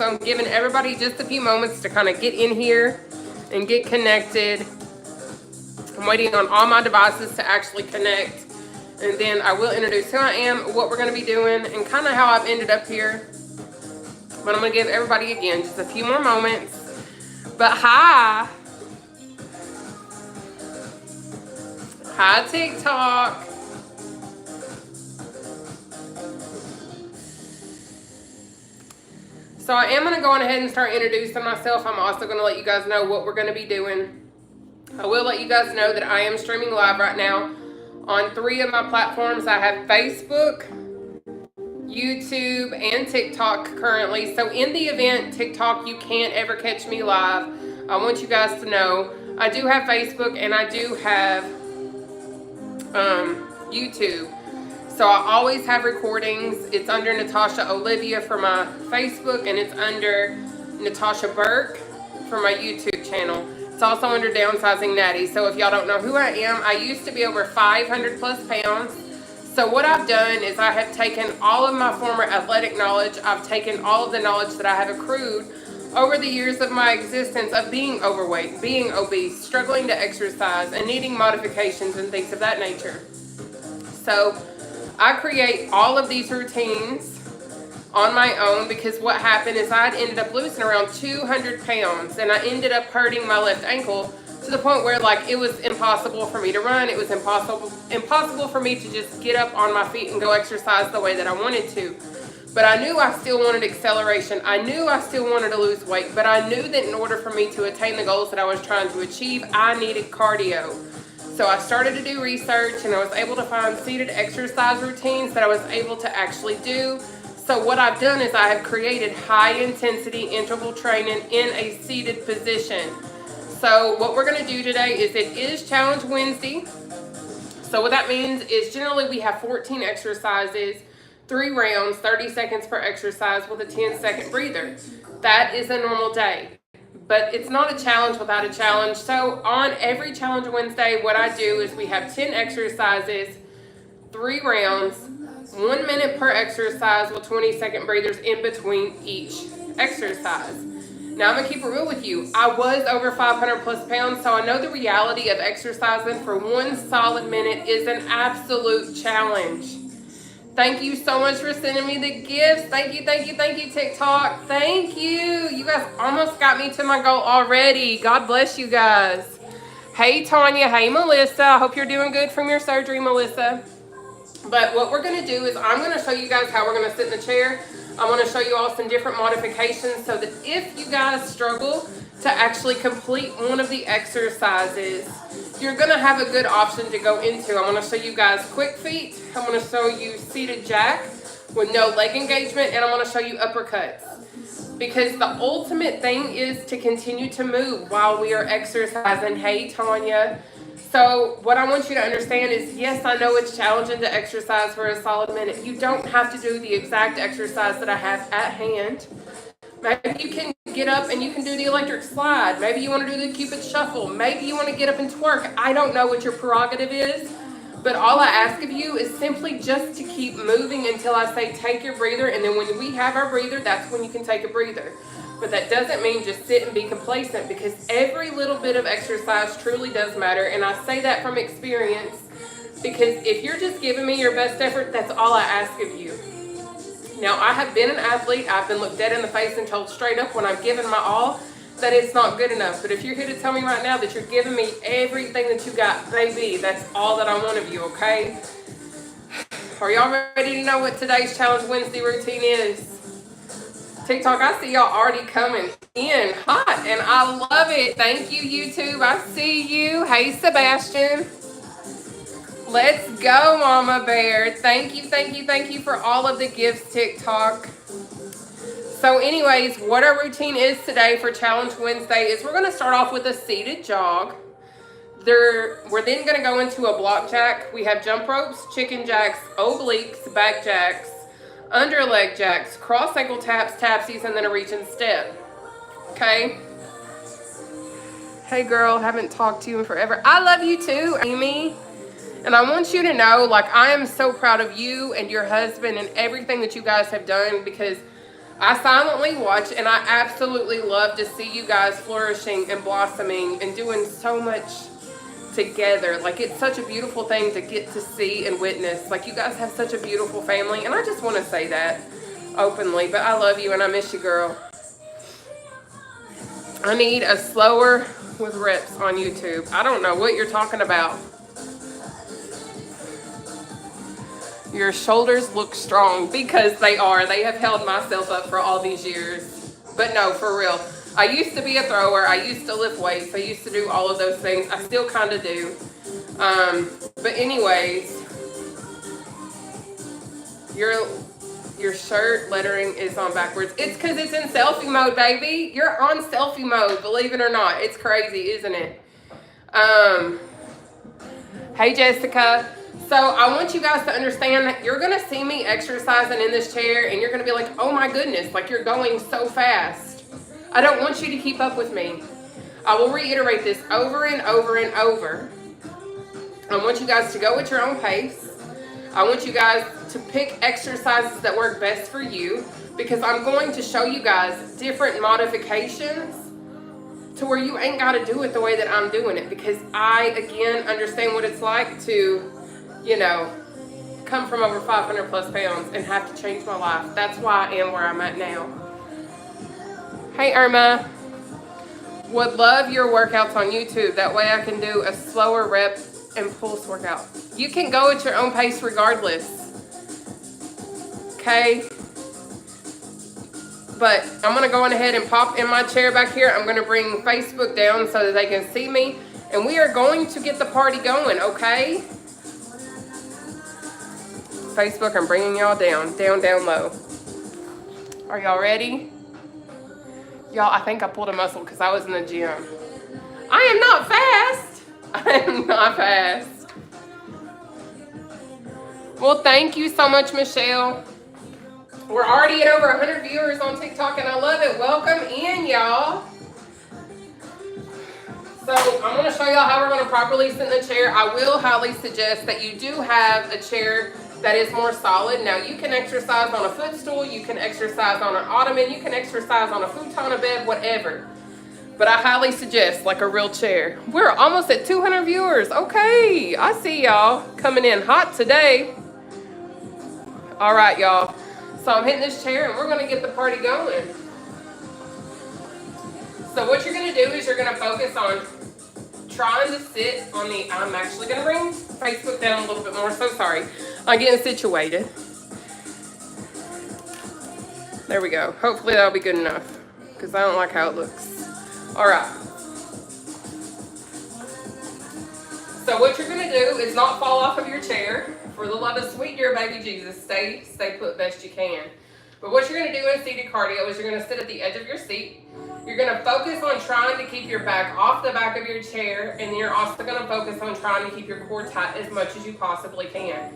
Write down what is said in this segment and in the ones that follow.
So I'm giving everybody just a few moments to kind of get in here and get connected. I'm waiting on all my devices to actually connect. And then I will introduce who I am, what we're going to be doing, and kind of how I've ended up here. But I'm going to give everybody, again, just a few more moments. But hi. Hi, TikTok. So I am going to go on ahead and start introducing myself. I'm also going to let you guys know what we're going to be doing. I will let you guys know that I am streaming live right now on 3 of my platforms. I have Facebook, YouTube, and TikTok currently. So in the event TikTok, you can't ever catch me live, I want you guys to know I do have Facebook and I do have YouTube. So I always have recordings. It's under Nataushia Olivia for my Facebook, and it's under Nataushia Burke for my YouTube channel. It's also under Downsizing Natty. So if y'all don't know who I am, I used to be over 500 plus pounds. So what I've done is I have taken all of my former athletic knowledge. I've taken all of the knowledge that I have accrued over the years of my existence of being overweight, being obese, struggling to exercise, and needing modifications and things of that nature. So I create all of these routines on my own because what happened is I'd ended up losing around 200 pounds, and I ended up hurting my left ankle to the point where, like, it was impossible for me to run. It was impossible for me to just get up on my feet and go exercise the way that I wanted to. But I knew I still wanted acceleration. I knew I still wanted to lose weight, but I knew that in order for me to attain the goals that I was trying to achieve, I needed cardio. So I started to do research, and I was able to find seated exercise routines that I was able to actually do. So what I've done is I have created high intensity interval training in a seated position. So what we're going to do today is it is Challenge Wednesday. So what that means is generally we have 14 exercises, 3 rounds, 30 seconds per exercise with a 10-second breather. That is a normal day. But it's not a challenge without a challenge. So on every Challenge Wednesday, what I do is we have 10 exercises, 3 rounds, 1 minute per exercise with 20-second breathers in between each exercise. Now I'm going to keep it real with you. I was over 500 plus pounds, so I know the reality of exercising for 1 solid minute is an absolute challenge. Thank you so much for sending me the gifts. Thank you, thank you, thank you, TikTok. Thank you. You guys almost got me to my goal already. God bless you guys. Hey, Tanya. Hey, Melissa. I hope you're doing good from your surgery, Melissa. But what we're going to do is I'm going to show you guys how we're going to sit in the chair. I want to show you all some different modifications so that if you guys struggle to actually complete one of the exercises, you're going to have a good option to go into. I want to show you guys quick feet. I want to show you seated jack with no leg engagement, and I want to show you uppercuts. Because the ultimate thing is to continue to move while we are exercising. Hey, Tanya. So what I want you to understand is, yes, I know it's challenging to exercise for a solid minute. You don't have to do the exact exercise that I have at hand. Maybe you can get up and you can do the electric slide. Maybe you want to do the Cupid shuffle. Maybe you want to get up and twerk. I don't know what your prerogative is, but all I ask of you is simply just to keep moving until I say take your breather, and then when we have our breather, that's when you can take a breather. But that doesn't mean just sit and be complacent, because every little bit of exercise truly does matter, and I say that from experience, because if you're just giving me your best effort, that's all I ask of you. Now, I have been an athlete. I've been looked dead in the face and told straight up when I've given my all that it's not good enough. But if you're here to tell me right now that you're giving me everything that you got, baby, that's all that I want of you, okay? Are y'all ready to know what today's Challenge Wednesday routine is? TikTok, I see y'all already coming in hot, and I love it. Thank you, YouTube. I see you. Hey, Sebastian. Let's go, Mama Bear. Thank you, thank you, thank you for all of the gifts, TikTok. So anyways, what our routine is today for Challenge Wednesday is we're going to start off with a seated jog. We're then going to go into a block jack. We have jump ropes, chicken jacks, obliques, back jacks, under leg jacks, cross ankle taps, tapsies, and then a reach and step. Okay? Hey girl, haven't talked to you in forever. I love you too, Amy. And I want you to know, like, I am so proud of you and your husband and everything that you guys have done, because I silently watch, and I absolutely love to see you guys flourishing and blossoming and doing so much together. Like, it's such a beautiful thing to get to see and witness. Like, you guys have such a beautiful family, and I just want to say that openly. But I love you, and I miss you, girl. I need a slower with reps on YouTube. I don't know what you're talking about. Your shoulders look strong, because they are. They have held myself up for all these years. But no, for real. I used to be a thrower. I used to lift weights. I used to do all of those things. I still kind of do. But anyways, your shirt lettering is on backwards. It's because it's in selfie mode, baby. You're on selfie mode, believe it or not. It's crazy, isn't it? Hey, Jessica. So I want you guys to understand that you're going to see me exercising in this chair, and you're going to be like, oh my goodness, like you're going so fast. I don't want you to keep up with me. I will reiterate this over and over and over. I want you guys to go at your own pace. I want you guys to pick exercises that work best for you, because I'm going to show you guys different modifications to where you ain't got to do it the way that I'm doing it, because I, again, understand what it's like to, you know, come from over 500 plus pounds and have to change my life. That's why I am where I'm at now. Hey, Irma. Would love your workouts on YouTube. That way I can do a slower rep and pulse workout. You can go at your own pace regardless. Okay? But I'm going to go on ahead and pop in my chair back here. I'm going to bring Facebook down so that they can see me. And we are going to get the party going, okay? Facebook, I'm bringing y'all down. Down, down low. Are y'all ready? Y'all, I think I pulled a muscle because I was in the gym. I am not fast. I am not fast. Well, thank you so much, Michelle. We're already at over 100 viewers on TikTok, and I love it. Welcome in, y'all. So I'm going to show y'all how we're going to properly sit in the chair. I will highly suggest that you do have a chair that is more solid. Now, you can exercise on a footstool, you can exercise on an ottoman, you can exercise on a futon, a bed, whatever. But I highly suggest like a real chair. We're almost at 200 viewers. Okay, I see y'all coming in hot today. All right, y'all. So I'm hitting this chair and we're gonna get the party going. So what you're gonna do is you're gonna focus on trying to sit on the, I'm actually gonna bring Facebook down a little bit more, so sorry. I'm getting situated. There we go. Hopefully that'll be good enough, because I don't like how it looks. All right. So what you're gonna do is not fall off of your chair. For the love of sweet dear baby Jesus, stay put best you can. But what you're gonna do in seated cardio is you're gonna sit at the edge of your seat. You're gonna focus on trying to keep your back off the back of your chair, and you're also gonna focus on trying to keep your core tight as much as you possibly can.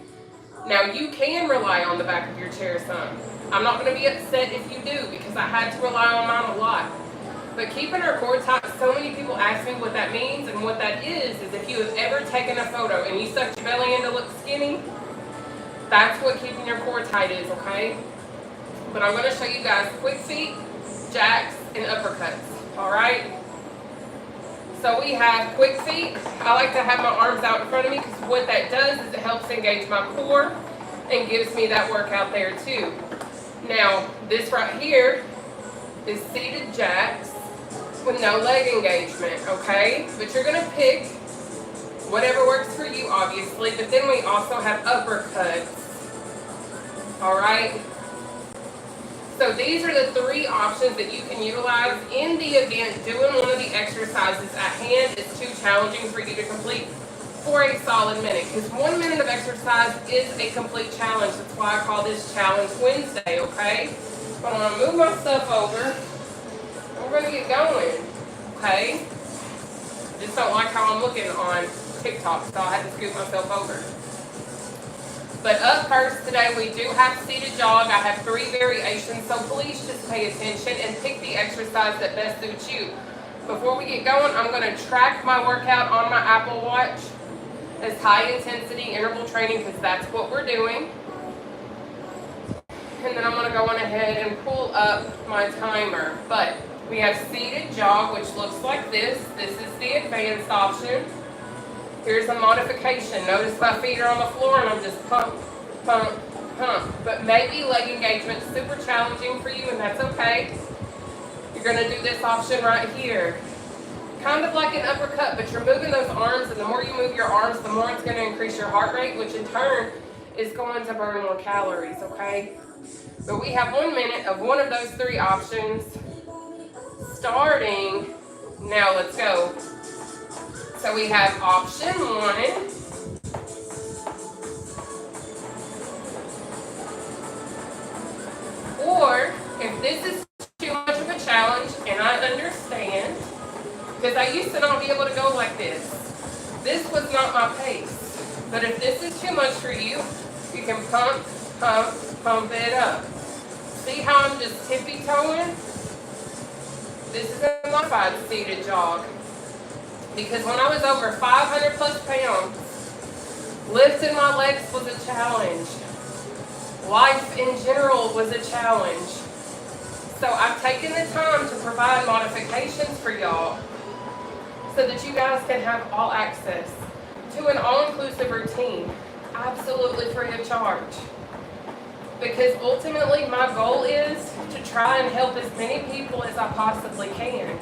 Now, you can rely on the back of your chair some. I'm not going to be upset if you do, because I had to rely on mine a lot. But keeping our core tight, so many people ask me what that means, and what that is if you have ever taken a photo and you sucked your belly in to look skinny, that's what keeping your core tight is, okay? But I'm going to show you guys quick feet, jacks, and uppercuts, all right? So we have quick feet. I like to have my arms out in front of me, because what that does is it helps engage my core and gives me that workout there too. Now, this right here is seated jacks with no leg engagement, okay? But you're gonna pick whatever works for you, obviously, but then we also have uppercuts, all right? So these are the three options that you can utilize in the event doing one of the exercises at hand is too challenging for you to complete for a solid minute. Because 1 minute of exercise is a complete challenge. That's why I call this Challenge Wednesday, okay? But I'm going to move my stuff over, and we're going to get going, okay? I just don't like how I'm looking on TikTok, so I had to scoot myself over. But up first today, we do have seated jog. I have 3 variations, so please just pay attention and pick the exercise that best suits you. Before we get going, I'm going to track my workout on my Apple Watch as high intensity interval training, because that's what we're doing. and then I'm going to go on ahead and pull up my timer. But we have seated jog, which looks like this. This is the advanced option. Here's a modification. Notice my feet are on the floor and I'm just pump, pump, pump. But maybe leg engagement is super challenging for you, and that's okay. You're going to do this option right here. Kind of like an uppercut, but you're moving those arms, and the more you move your arms, the more it's going to increase your heart rate, which in turn is going to burn more calories, okay? But we have 1 minute of one of those three options starting now. Let's go. So we have option 1. Or if this is too much of a challenge, and I understand, because I used to not be able to go like this. This was not my pace. But if this is too much for you, you can pump, pump, pump it up. See how I'm just tippy-toeing? This is a modified seated jog. Because when I was over 500 plus pounds, lifting my legs was a challenge. Life in general was a challenge. So I've taken the time to provide modifications for y'all so that you guys can have all access to an all-inclusive routine, absolutely free of charge. Because ultimately my goal is to try and help as many people as I possibly can.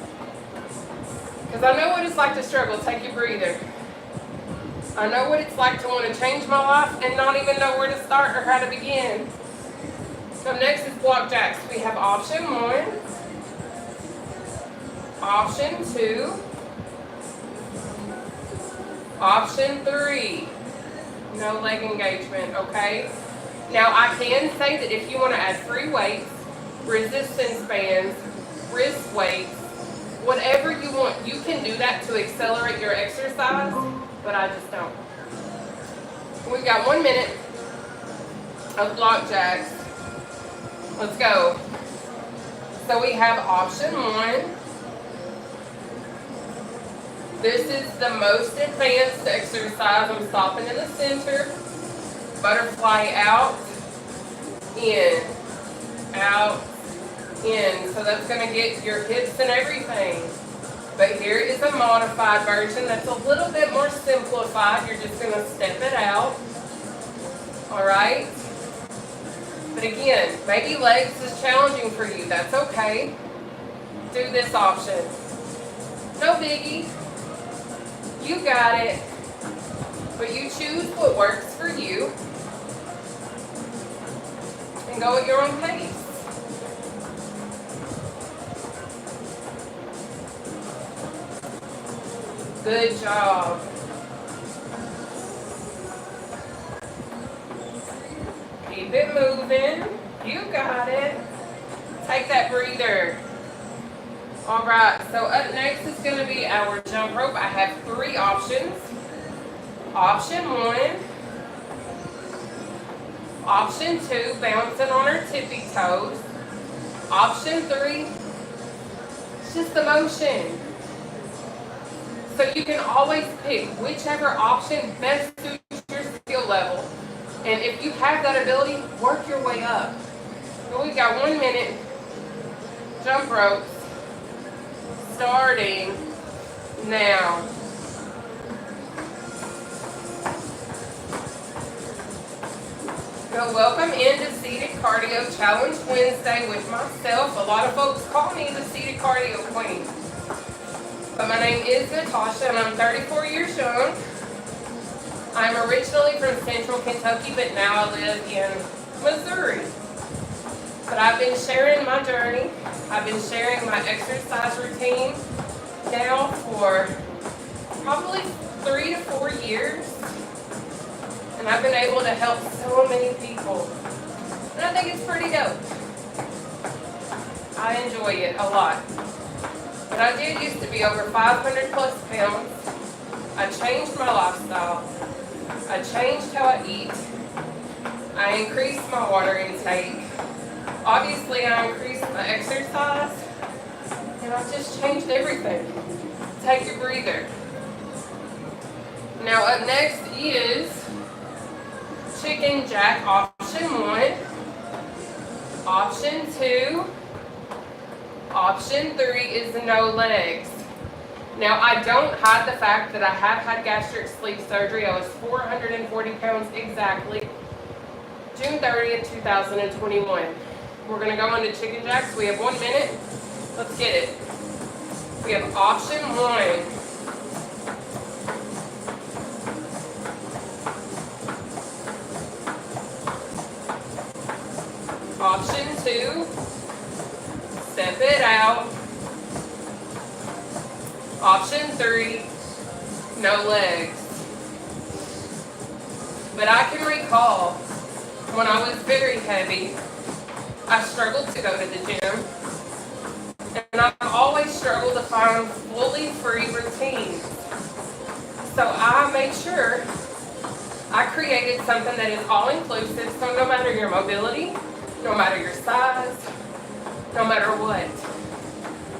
Because I know what it's like to struggle. Take your breather. I know what it's like to want to change my life and not even know where to start or how to begin. So next is block jacks. We have option 1, option 2, option 3. No leg engagement, okay? Now I can say that if you want to add free weights, resistance bands, wrist weights, whatever you want, you can do that to accelerate your exercise, but I just don't. We've got 1 minute of block jacks. Let's go. So we have option 1. This is the most advanced exercise. I'm stopping in the center. Butterfly out, in, out, in. So that's going to get your hips and everything. But here is a modified version that's a little bit more simplified. You're just going to step it out. All right? But again, maybe legs is challenging for you. That's okay. Do this option. No biggie. You got it. But you choose what works for you. And go at your own pace. Good job. Keep it moving. You got it. Take that breather. All right, so up next is going to be our jump rope. I have 3 options. Option 1. Option 2, bouncing on our tippy toes. Option 3, it's just the motion. So you can always pick whichever option best suits your skill level. And if you have that ability, work your way up. So we've got 1 minute. Jump ropes. Starting now. So welcome into Seated Cardio Challenge Wednesday with myself. A lot of folks call me the Seated Cardio Queen. But my name is Nataushia and I'm 34 years young. I'm originally from central Kentucky, but now I live in Missouri. But I've been sharing my journey. I've been sharing my exercise routine now for probably 3 to 4 years. And I've been able to help so many people. And I think it's pretty dope. I enjoy it a lot. But I did used to be over 500 plus pounds. I changed my lifestyle. I changed how I eat. I increased my water intake. Obviously, I increased my exercise. And I just changed everything. Take your breather. Now up next is chicken jack option 1. Option 2. Option 3 is no legs. Now, I don't hide the fact that I have had gastric sleeve surgery. I was 440 pounds exactly, June 30th, 2021. We're going to go into chicken jacks. We have 1 minute. Let's get it. We have option 1. Option 2, step it out. Option 3, no legs. But I can recall when I was very heavy, I struggled to go to the gym. And I've always struggled to find fully free routines. So I made sure I created something that is all-inclusive, so no matter your mobility, no matter your size, no matter what,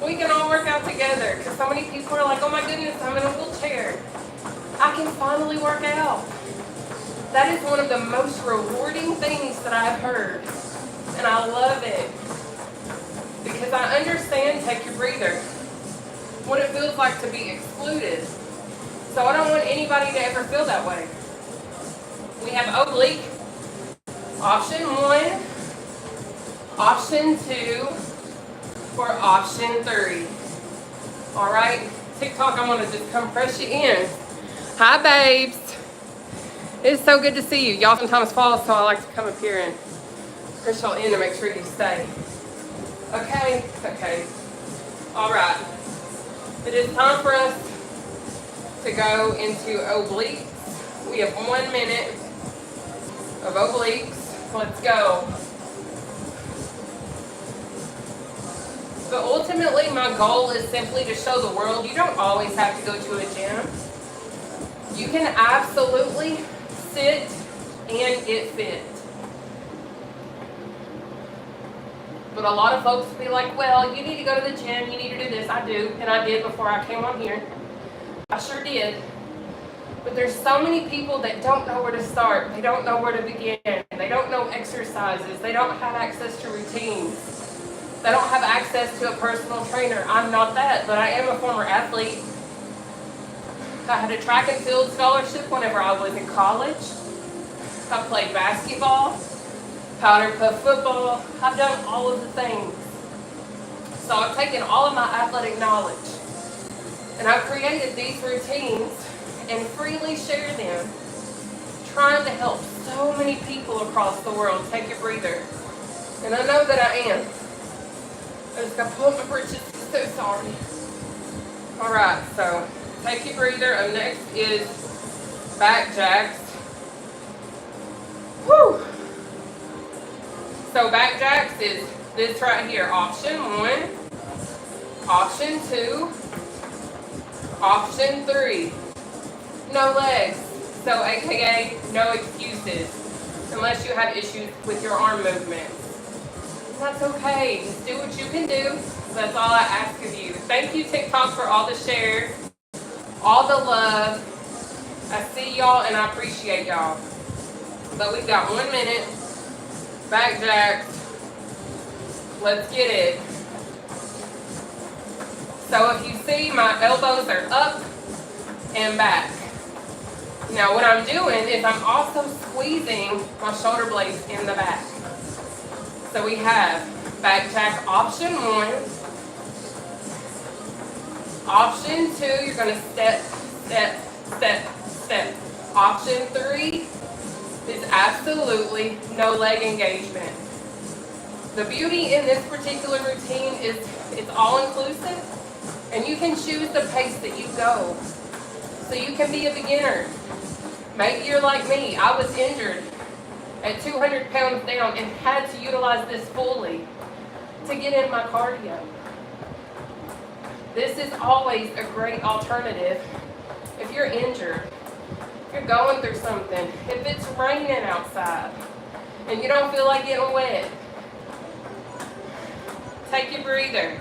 we can all work out together. Because so many people are like, oh my goodness, I'm in a wheelchair. I can finally work out. That is one of the most rewarding things that I've heard. And I love it. Because I understand, take your breather, what it feels like to be excluded. So I don't want anybody to ever feel that way. We have oblique, option 1, option 2, or option 3. All right, TikTok, I'm gonna just come press you in. Hi, babes. It's so good to see you. Y'all sometimes fall, so I like to come up here and press y'all in to make sure you stay. Okay. All right. It is time for us to go into obliques. We have 1 minute of obliques. Let's go. But ultimately, my goal is simply to show the world you don't always have to go to a gym. You can absolutely sit and get fit. But a lot of folks will be like, well, you need to go to the gym, you need to do this. I do, and I did before I came on here. I sure did. But there's so many people that don't know where to start. They don't know where to begin. They don't know exercises. They don't have access to routines. They don't have access to a personal trainer. I'm not that, but I am a former athlete. I had a track and field scholarship whenever I was in college. I played basketball, powder puff football. I've done all of the things. So I've taken all of my athletic knowledge and I've created these routines and freely share them, trying to help so many people across the world. Take your breather. And I know that I am. I just got to pull up my britches. So sorry. All right, so take your breather. Up next is back jacks. Woo! So back jacks is this right here. Option 1, option 2, option 3. No legs. So AKA no excuses. Unless you have issues with your arm movements. That's okay. Just do what you can do. That's all I ask of you. Thank you, TikTok, for all the shares, all the love. I see y'all and I appreciate y'all. But we've got 1 minute. Back jacks. Let's get it. So if you see, my elbows are up and back. Now what I'm doing is I'm also squeezing my shoulder blades in the back. So we have back jack option 1. Option 2, you're going to step, step, step, step. Option 3 is absolutely no leg engagement. The beauty in this particular routine is it's all inclusive and you can choose the pace that you go. So you can be a beginner. Maybe you're like me. I was injured at 200 pounds down and had to utilize this fully to get in my cardio. This is always a great alternative if you're injured, if you're going through something, if it's raining outside and you don't feel like getting wet. Take your breather.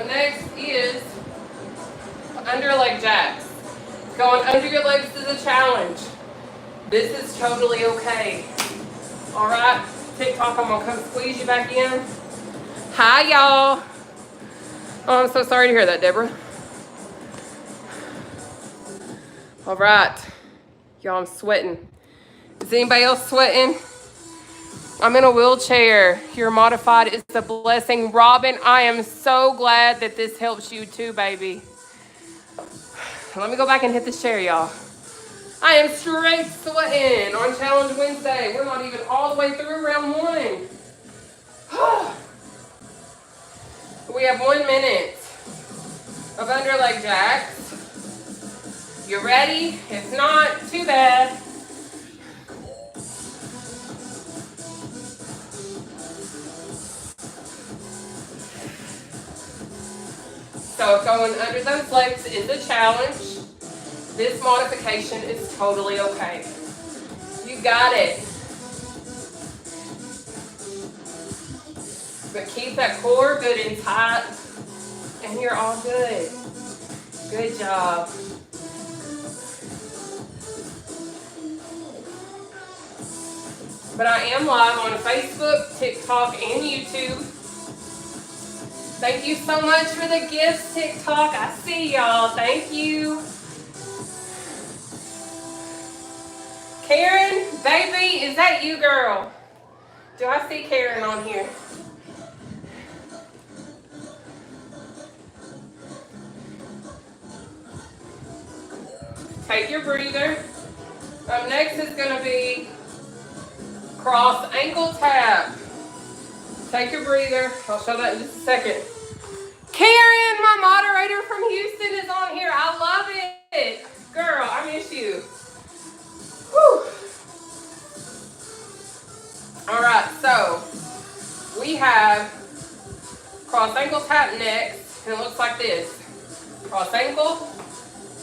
Next is under leg jacks. Going under your legs is a challenge. This is totally okay. All right, TikTok, I'm gonna come squeeze you back in. Hi, y'all. Oh, I'm so sorry to hear that, Deborah. All right, y'all, I'm sweating. Is anybody else sweating? I'm in a wheelchair. You're modified. It's a blessing. Robin, I am so glad that this helps you too, baby. Let me go back and hit this chair, y'all. I am straight sweating on Challenge Wednesday. We're not even all the way through round 1. We have 1 minute of under leg jacks. You ready? If not, too bad. So going under those legs is a challenge. This modification is totally okay. You got it. But keep that core good and tight, and you're all good. Good job. But I am live on Facebook, TikTok, and YouTube. Thank you so much for the gifts, TikTok. I see y'all. Thank you. Karen, baby, is that you, girl? Do I see Karen on here? Take your breather. Up next is going to be cross ankle tap. Take your breather. I'll show that in just a second. Karen, my moderator from Houston, is on here. I love it. Girl, I miss you. Whew. All right, so we have cross ankle tap next, and it looks like this. Cross ankle,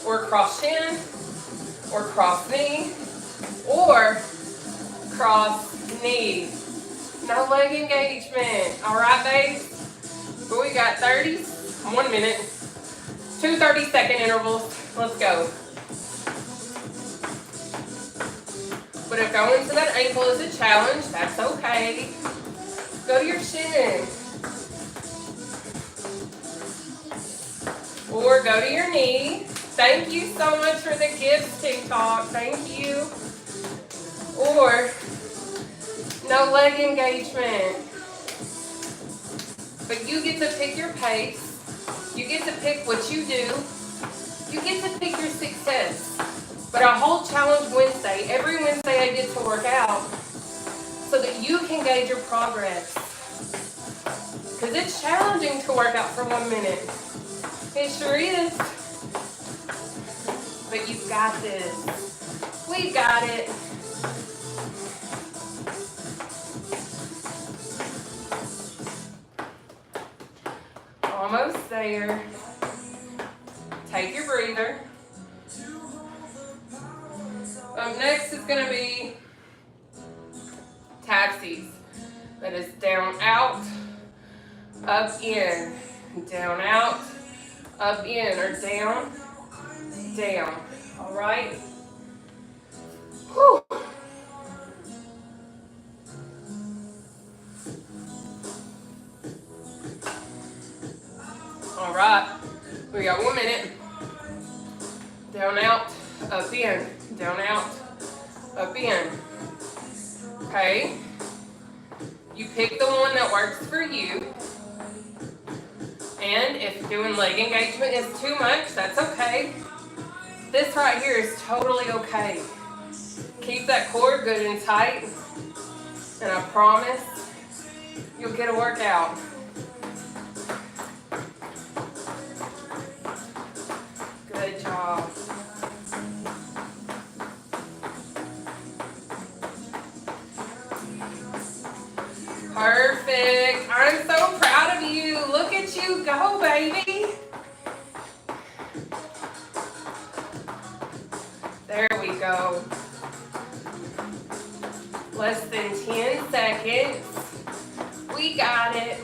or cross shin, or cross knee, or cross knee. No leg engagement. All right, babes? But we got 1 minute, 2 30-second intervals. Let's go. But if going to that ankle is a challenge, that's okay. Go to your shin. Or go to your knee. Thank you so much for the gifts, TikTok. Thank you. Or no leg engagement. But you get to pick your pace. You get to pick what you do. You get to pick your success. But I hold Challenge Wednesday. Every Wednesday I get to work out so that you can gauge your progress. Because it's challenging to work out for 1 minute. It sure is. But you've got this. We got it. Almost there. Take your breather. Up next is going to be taxis. That is down, out, up, in. Down, out, up, in. Or down, down. All right? Whew. All right. We got 1 minute. Down, out, up, in. Down, out, up, in. Okay? You pick the one that works for you. And if doing leg engagement is too much, that's okay. This right here is totally okay. Keep that core good and tight. And I promise you'll get a workout. Good job. Perfect. I'm so proud of you. Look at you go, baby. There we go. Less than 10 seconds. We got it.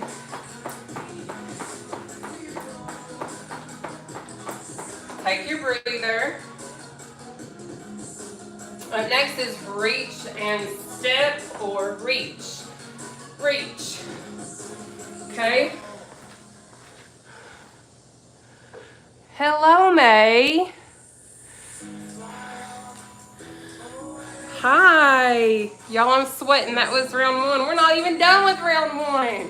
Take your breather. Up next is reach and step or reach. Reach. Okay. Hello, May. Hi. Y'all, I'm sweating. That was round one. We're not even done with round one.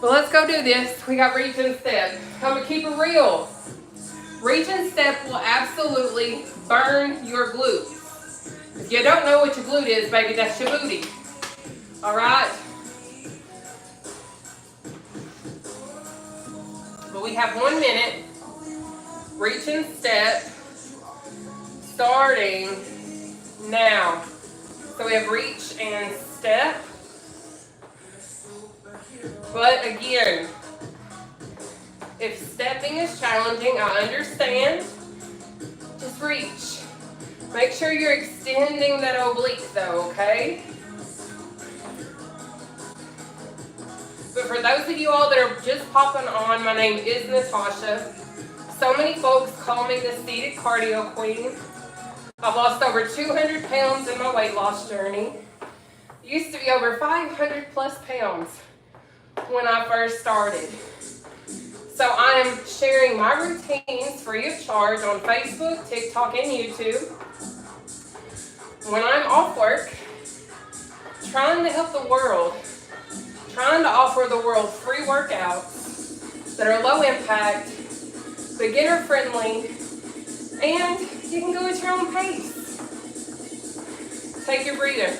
But let's go do this. We got reach and step. I'm going to keep it real. Reach and step will absolutely burn your glutes. If you don't know what your glute is, baby, that's your booty. All right? But we have 1 minute. Reach and step. Starting now. So we have reach and step. But again, if stepping is challenging, I understand. Just reach. Make sure you're extending that oblique though, okay? But for those of you all that are just popping on, my name is Nataushia. So many folks call me the seated cardio queen. I've lost over 200 pounds in my weight loss journey. Used to be over 500 plus pounds when I first started. So I am sharing my routines free of charge on Facebook, TikTok, and YouTube. When I'm off work, trying to help the world, trying to offer the world free workouts that are low impact, beginner friendly, and you can go at your own pace. Take your breather.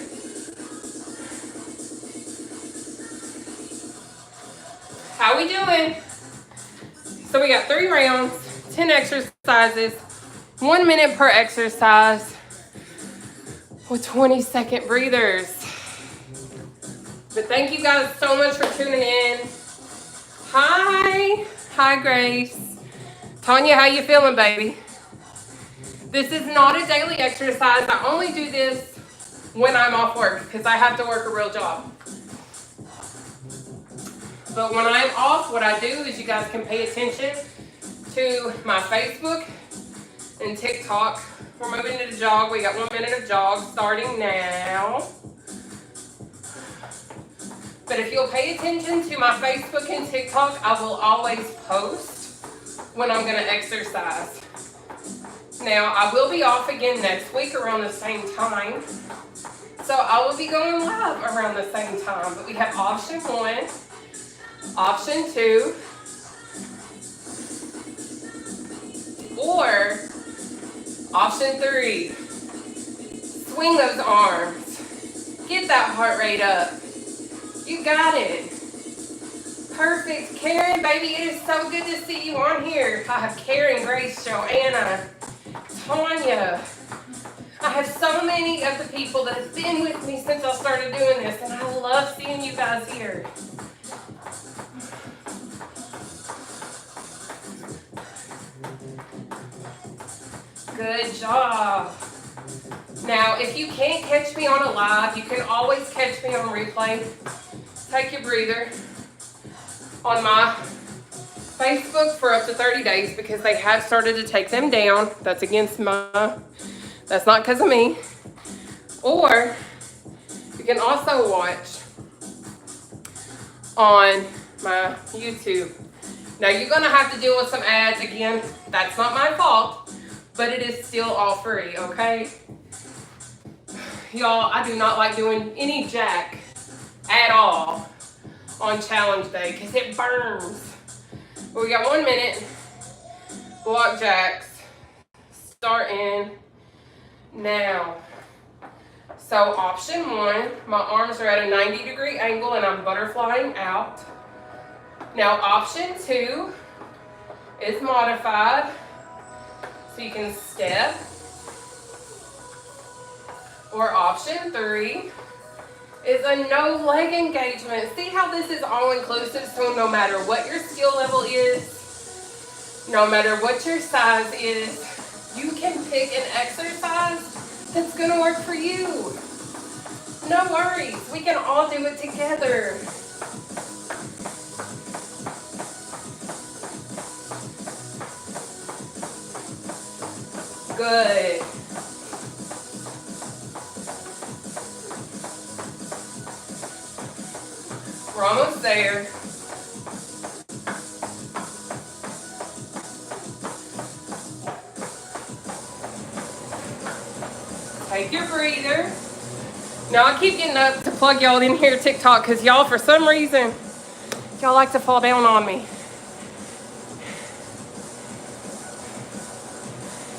How we doing? So we got 3 rounds, 10 exercises, 1 minute per exercise with 20-second breathers. But thank you guys so much for tuning in. Hi. Hi, Grace. Tanya, how you feeling, baby? This is not a daily exercise. I only do this when I'm off work because I have to work a real job. But when I'm off, what I do is you guys can pay attention to my Facebook and TikTok. We're moving to the jog. We got 1 minute of jog starting now. But if you'll pay attention to my Facebook and TikTok, I will always post when I'm going to exercise. Now, I will be off again next week around the same time. So I will be going live around the same time. But we have option 1. Option 2, or option 3, swing those arms, get that heart rate up, you got it, perfect. Karen, baby, it is so good to see you on here. I have Karen, Grace, Joanna, Tanya. I have so many of the people that have been with me since I started doing this, and I love seeing you guys here. Good job. Now, if you can't catch me on a live, you can always catch me on replay. Take your breather on my Facebook for up to 30 days because they have started to take them down. That's that's not because of me. Or you can also watch on my YouTube. Now, you're going to have to deal with some ads again. That's not my fault. But it is still all free, okay? Y'all, I do not like doing any jack at all on challenge day because it burns. But we got 1 minute. Block jacks. Starting now. So option 1, my arms are at a 90-degree angle and I'm butterflying out. Now option 2 is modified. So you can step. Or option 3 is a no leg engagement. See how this is all inclusive, so no matter what your skill level is, no matter what your size is, you can pick an exercise that's gonna work for you. No worries, we can all do it together. Good. We're almost there. Take your breather. Now I keep getting up to plug y'all in here TikTok because y'all, for some reason, y'all like to fall down on me.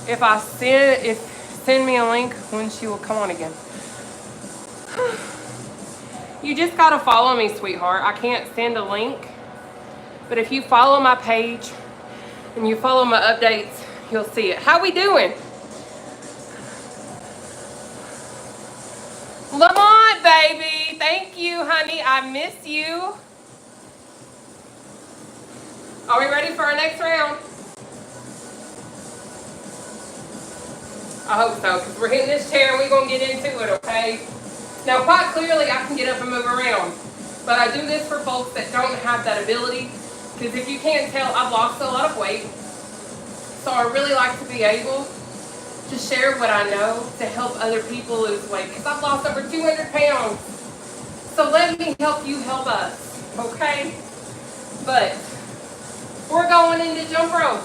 Send me a link when she will come on again. You just gotta follow me, sweetheart. I can't send a link, but if you follow my page and you follow my updates, you'll see it. How we doing? Lamont, baby. Thank you, honey. I miss you. Are we ready for our next round? I hope so, because we're hitting this chair and we're going to get into it, okay? Now, quite clearly, I can get up and move around. But I do this for folks that don't have that ability. Because if you can't tell, I've lost a lot of weight. So I really like to be able to share what I know to help other people lose weight. Because I've lost over 200 pounds. So let me help you help us, okay? But we're going into jump rope.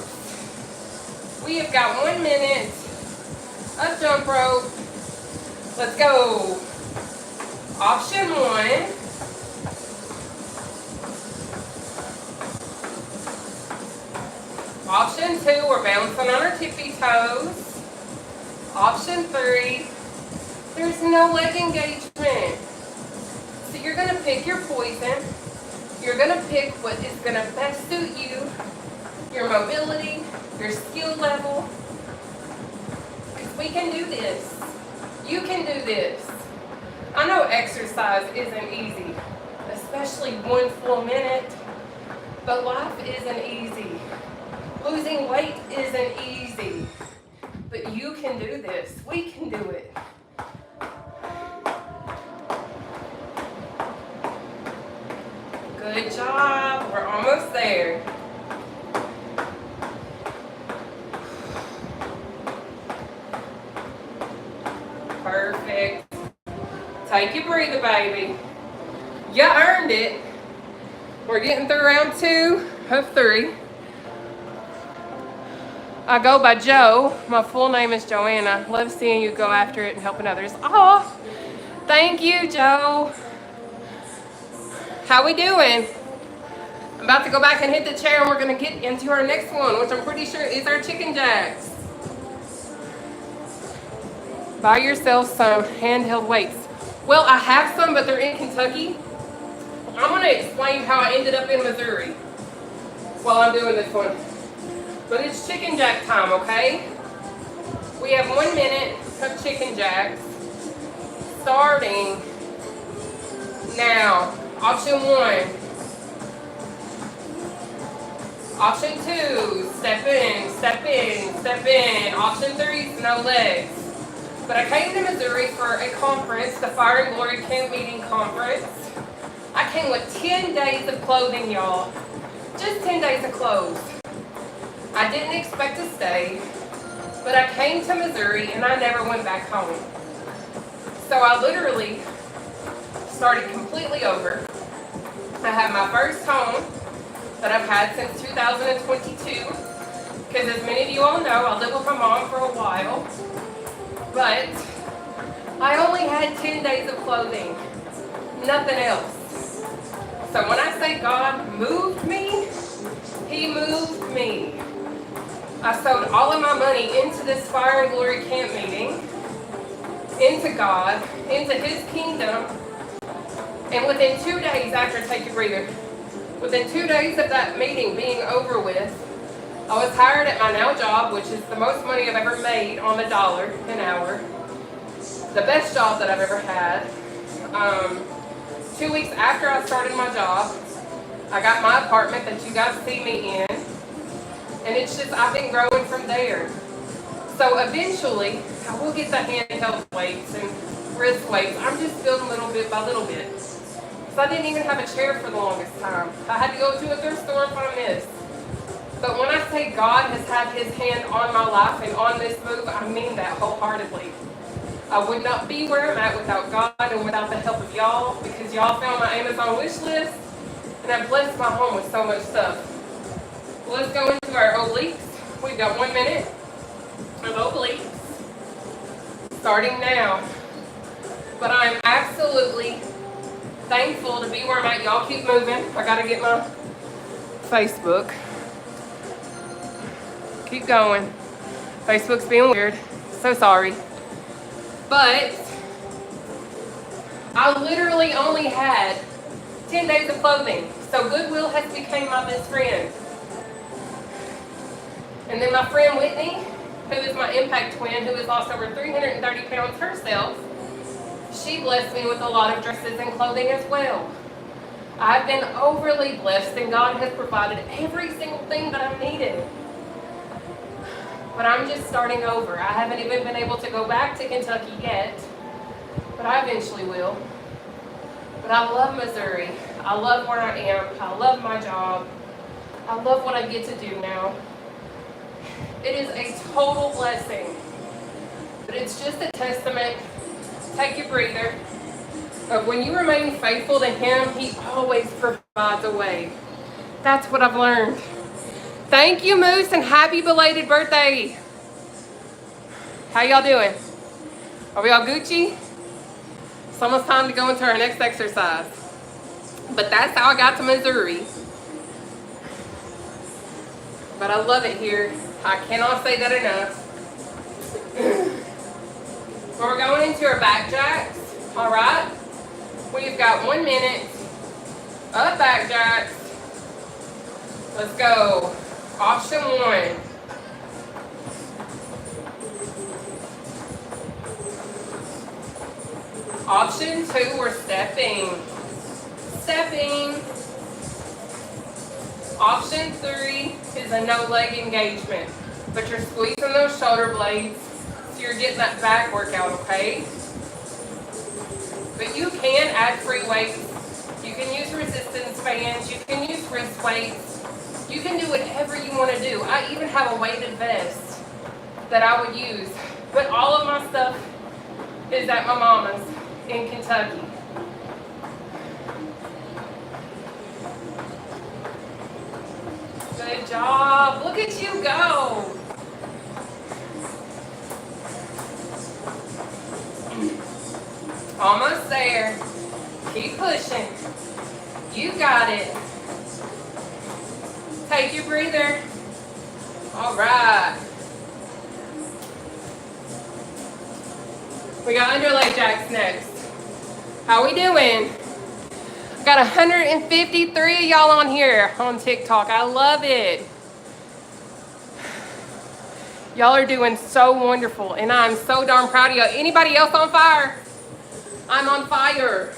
We have got 1 minute of jump rope. Let's go. Option 1. Option 2, we're bouncing on our tippy toes. Option 3, there's no leg engagement. So you're going to pick your poison. You're going to pick what is going to best suit you, your mobility, your skill level. Because we can do this. You can do this. I know exercise isn't easy, especially 1 full minute, but life isn't easy. Losing weight isn't easy, but you can do this. We can do it. Good job. We're almost there. Perfect. Take your breather, baby. You earned it. We're getting through round 2 of 3. I go by Joe. My full name is Joanna. Love seeing you go after it and helping others. Oh, thank you, Joe. How we doing? I'm about to go back and hit the chair and we're going to get into our next one, which I'm pretty sure is our chicken jacks. Buy yourself some handheld weights. Well, I have some, but they're in Kentucky. I'm going to explain how I ended up in Missouri while I'm doing this one. But it's chicken jack time, okay? We have 1 minute of chicken jacks starting now. Option 1. Option 2, step in, step in, step in. Option 3, no legs. But I came to Missouri for a conference, the Fire and Glory Camp Meeting Conference. I came with 10 days of clothing, y'all. Just 10 days of clothes. I didn't expect to stay, but I came to Missouri and I never went back home. So I literally started completely over. I have my first home that I've had since 2022, because as many of you all know, I lived with my mom for a while, but I only had 10 days of clothing, nothing else. So when I say God moved me, He moved me. I sowed all of my money into this Fire and Glory Camp meeting, into God, into His kingdom, and within 2 days after, take your breather, within 2 days of that meeting being over with, I was hired at my now job, which is the most money I've ever made on the dollar an hour, the best job that I've ever had. 2 weeks after I started my job, I got my apartment that you guys see me in. And it's just, I've been growing from there. So eventually, I will get the handheld weights and wrist weights. I'm just building little bit by little bit. So I didn't even have a chair for the longest time. I had to go to a thrift store and find this. But when I say God has had His hand on my life and on this move, I mean that wholeheartedly. I would not be where I'm at without God and without the help of y'all, because y'all found my Amazon wish list and have blessed my home with so much stuff. Well, let's go into our obliques. We've got 1 minute of obliques starting now. But I'm absolutely thankful to be where I'm at. Y'all keep moving. I gotta get my Facebook. Keep going. Facebook's being weird. So sorry. But I literally only had 10 days of clothing. So Goodwill has become my best friend. And then my friend Whitney, who is my impact twin, who has lost over 330 pounds herself, she blessed me with a lot of dresses and clothing as well. I've been overly blessed, and God has provided every single thing that I've needed. But I'm just starting over. I haven't even been able to go back to Kentucky yet, but I eventually will. But I love Missouri. I love where I am. I love my job. I love what I get to do now. It is a total blessing. But it's just a testament, take your breather, of when you remain faithful to Him, He always provides a way. That's what I've learned. Thank you, Moose, and happy belated birthday. How y'all doing? Are we all Gucci? It's almost time to go into our next exercise. But that's how I got to Missouri. But I love it here. I cannot say that enough. We're going into our back jacks. All right. We've got 1 minute of back jacks. Let's go. Option 1. Option 2, we're stepping. Stepping. Option 3 is a no leg engagement, but you're squeezing those shoulder blades, so you're getting that back workout, okay? But you can add free weights. You can use resistance bands. You can use wrist weights. You can do whatever you want to do. I even have a weighted vest that I would use. But all of my stuff is at my mama's in Kentucky. Good job. Look at you go. Almost there. Keep pushing. You got it. Take your breather. All right. We got underleg jacks next. How we doing? Got 153 of y'all on here on TikTok. I love it. Y'all are doing so wonderful, and I'm so darn proud of y'all. Anybody else on fire? I'm on fire.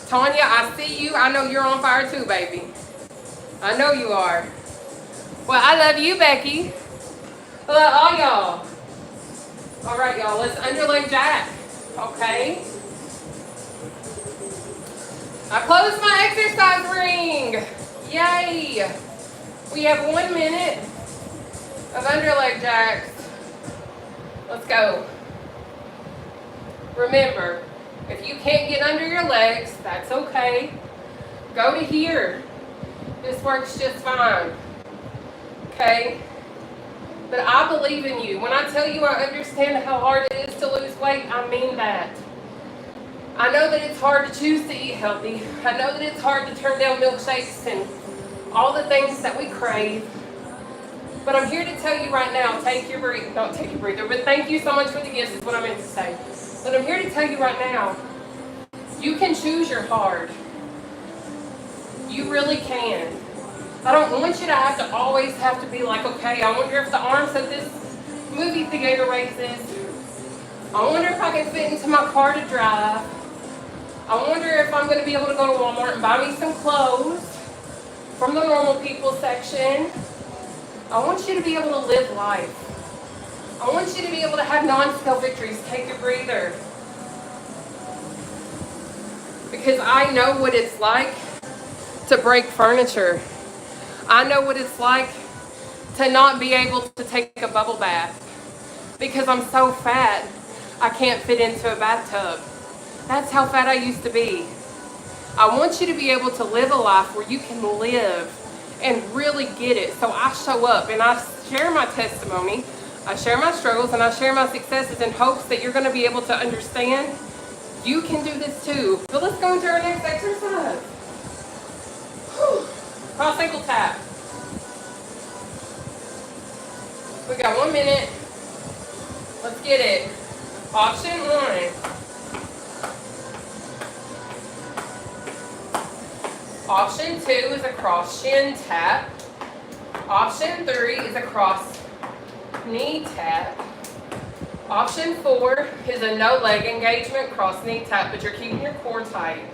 Tanya, I see you. I know you're on fire too, baby. I know you are. Well, I love you, Becky. I love all y'all. All right, y'all. Let's underleg jack. Okay. I closed my exercise ring. Yay. We have 1 minute of underleg jacks. Let's go. Remember, if you can't get under your legs, that's okay. Go to here. This works just fine. Okay? But I believe in you. When I tell you I understand how hard it is to lose weight, I mean that. I know that it's hard to choose to eat healthy. I know that it's hard to turn down milkshakes and all the things that we crave. But I'm here to tell you right now, take your breather. Don't take your breather, but thank you so much for the gifts is what I meant to say. But I'm here to tell you right now, you can choose your hard. You really can. I don't want you to always have to be like, okay, I wonder if the arms at this movie theater raises. I wonder if I can fit into my car to drive. I wonder if I'm going to be able to go to Walmart and buy me some clothes from the normal people section. I want you to be able to live life. I want you to be able to have non-scale victories. Take a breather. Because I know what it's like to break furniture. I know what it's like to not be able to take a bubble bath because I'm so fat. I can't fit into a bathtub. That's how fat I used to be. I want you to be able to live a life where you can live and really get it. So I show up and I share my testimony, I share my struggles, and I share my successes in hopes that you're going to be able to understand you can do this too. So let's go into our next exercise. Cross ankle tap. We got 1 minute. Let's get it. Option 1. Option 2 is a cross shin tap. Option 3 is a cross knee tap. Option 4 is a no leg engagement cross knee tap, but you're keeping your core tight.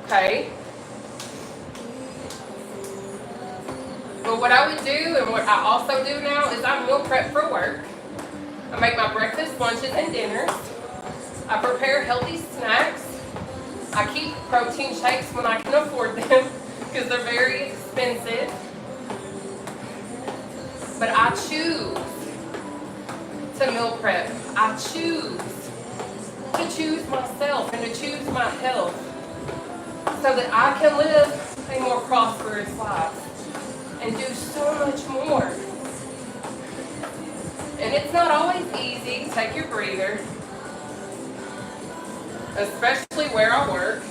Okay? But what I would do, and what I also do now, is I meal prep for work. I make my breakfast, lunches, and dinners. I prepare healthy snacks. I keep protein shakes when I can afford them because they're very expensive. But I choose to meal prep. I choose to choose myself and to choose my health so that I can live a more prosperous life and do so much more. And it's not always easy. Take your breather, especially where I work.